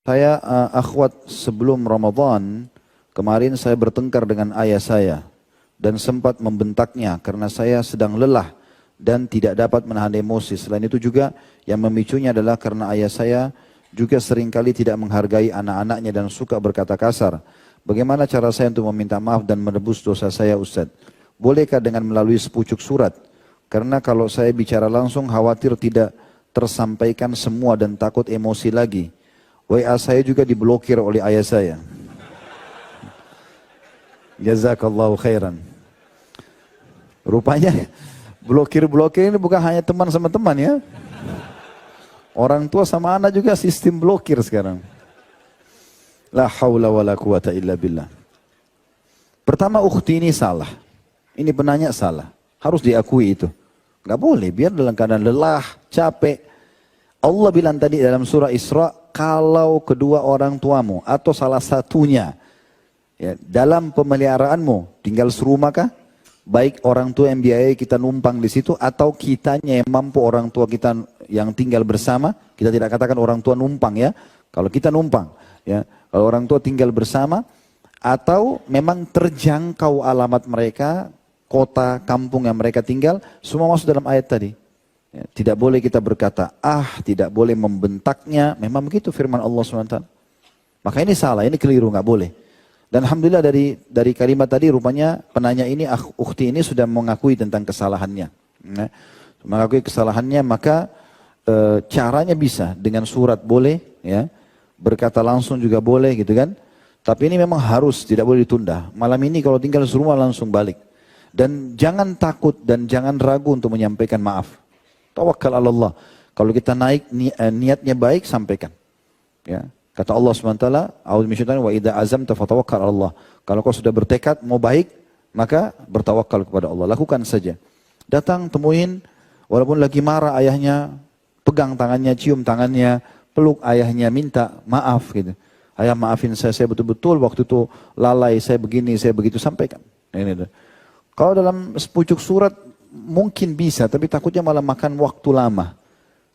Saya akhwat sebelum Ramadan, kemarin saya bertengkar dengan ayah saya dan sempat membentaknya karena saya sedang lelah dan tidak dapat menahan emosi. Selain itu juga yang memicunya adalah karena ayah saya juga seringkali tidak menghargai anak-anaknya dan suka berkata kasar. Bagaimana cara saya untuk meminta maaf dan menebus dosa saya, Ustaz? Bolehkah dengan melalui sepucuk surat? Karena kalau saya bicara langsung khawatir tidak tersampaikan semua dan takut emosi lagi. WA saya juga diblokir oleh ayah saya. Jazakallahu khairan. Rupanya blokir-blokir ini bukan hanya teman sama teman ya. Orang tua sama anak juga sistem blokir sekarang. La haula wa la quwata illa billah. Pertama, ukhti ini salah. Ini penanya salah. Harus diakui itu. Gak boleh, biar dalam keadaan lelah, capek. Allah bilang tadi dalam surah Isra, kalau kedua orang tuamu atau salah satunya ya, dalam pemeliharaanmu tinggal serumah kah? Baik orang tua yang biayai kita numpang di situ atau kitanya yang mampu orang tua kita yang tinggal bersama. Kita tidak katakan orang tua numpang ya. Kalau kita numpang ya, kalau orang tua tinggal bersama atau memang terjangkau alamat mereka, kota, kampung yang mereka tinggal, semua masuk dalam ayat tadi. Ya, tidak boleh kita berkata, tidak boleh membentaknya. Memang begitu firman Allah SWT. Maka ini salah, ini keliru, nggak boleh. Dan Alhamdulillah dari kalimat tadi rupanya penanya ini, ukhti ini sudah mengakui tentang kesalahannya. Ya, mengakui kesalahannya, maka caranya bisa dengan surat boleh, ya, berkata langsung juga boleh gitu kan. Tapi ini memang harus, tidak boleh ditunda. Malam ini kalau tinggal serumah langsung balik. Dan jangan takut dan jangan ragu untuk menyampaikan maaf. Tawakkal ala Allah. Kalau kita naik niatnya baik, sampaikan. Ya. Kata Allah SWT, a'udzu minasyaitonir wa idza azamta fatawakkal ala Allah. Kalau kau sudah bertekad mau baik, maka bertawakal kepada Allah. Lakukan saja. Datang temuin, walaupun lagi marah ayahnya, pegang tangannya, cium tangannya, peluk ayahnya, minta maaf gitu. Ayah maafin saya betul-betul waktu itu lalai, saya begini, saya begitu, sampaikan. Ini. Kalau dalam sepucuk surat mungkin bisa, tapi takutnya malah makan waktu lama.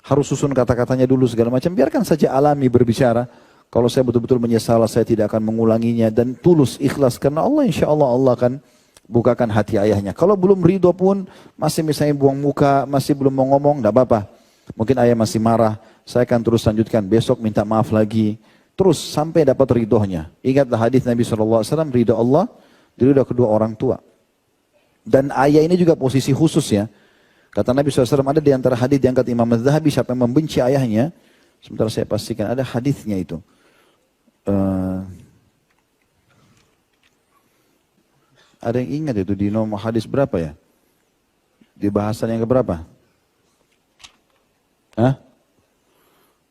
Harus susun kata-katanya dulu segala macam. Biarkan saja alami berbicara. Kalau saya betul-betul menyesal, saya tidak akan mengulanginya. Dan tulus, ikhlas. Karena Allah insya Allah akan bukakan hati ayahnya. Kalau belum ridho pun, masih misalnya buang muka, masih belum mau ngomong, tidak apa-apa. Mungkin ayah masih marah. Saya akan terus lanjutkan. Besok minta maaf lagi. Terus sampai dapat ridhonya. Ingatlah hadis Nabi SAW, ridho Allah, ridho kedua orang tua. Dan ayah ini juga posisi khusus ya. Kata Nabi SAW ada di antara hadis diangkat Imam Az-Zahabi, siapa yang membenci ayahnya. Sebentar saya pastikan, ada hadisnya itu. Ada yang ingat itu di nomor hadis berapa ya? Di bahasan yang keberapa?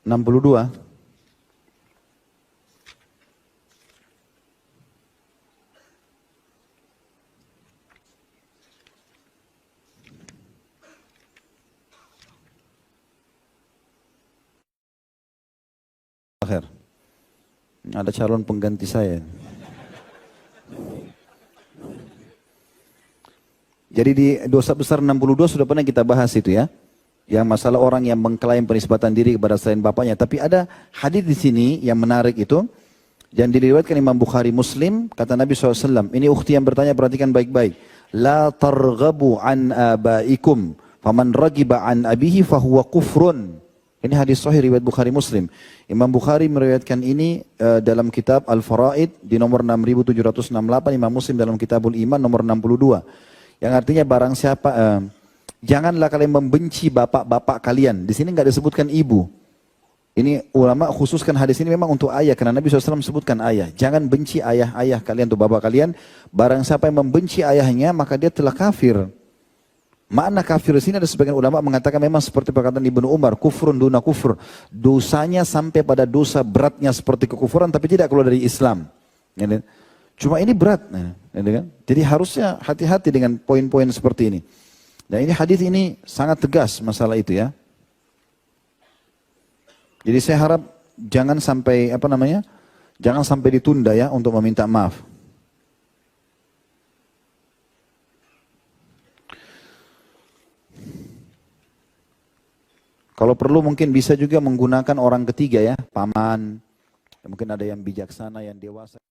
62. Akhir. Ada calon pengganti saya. Jadi di dosa besar 62 sudah pernah kita bahas itu ya. Yang masalah orang yang mengklaim penisbatan diri kepada selain bapaknya. Tapi ada hadis di sini yang menarik itu. Yang diriwayatkan Imam Bukhari Muslim. Kata Nabi SAW. Ini ukhti yang bertanya, perhatikan baik-baik. La targhabu an abaikum. Faman ragiba an abihi fahuwa kufrun. Ini hadis sahih riwayat Bukhari Muslim. Imam Bukhari meriwayatkan ini dalam kitab Al-Faraid di nomor 6768. Imam Muslim dalam Kitabul Iman nomor 62. Yang artinya barang siapa, janganlah kalian membenci bapak-bapak kalian. Di sini nggak disebutkan ibu. Ini ulama khususkan hadis ini memang untuk ayah. Karena Nabi SAW sebutkan ayah. Jangan benci ayah-ayah kalian atau bapak kalian. Barang siapa yang membenci ayahnya maka dia telah kafir. Makna kafir di sini ada sebagian ulama mengatakan memang seperti perkataan Ibnu Umar, kufrun duna kufur. Dosanya sampai pada dosa beratnya seperti kekufuran tapi tidak keluar dari Islam. Cuma ini berat. Jadi harusnya hati-hati dengan poin-poin seperti ini. Dan ini hadis ini sangat tegas masalah itu ya. Jadi saya harap jangan sampai jangan sampai ditunda ya untuk meminta maaf. Kalau perlu mungkin bisa juga menggunakan orang ketiga ya, paman Mungkin ada yang bijaksana, yang dewasa.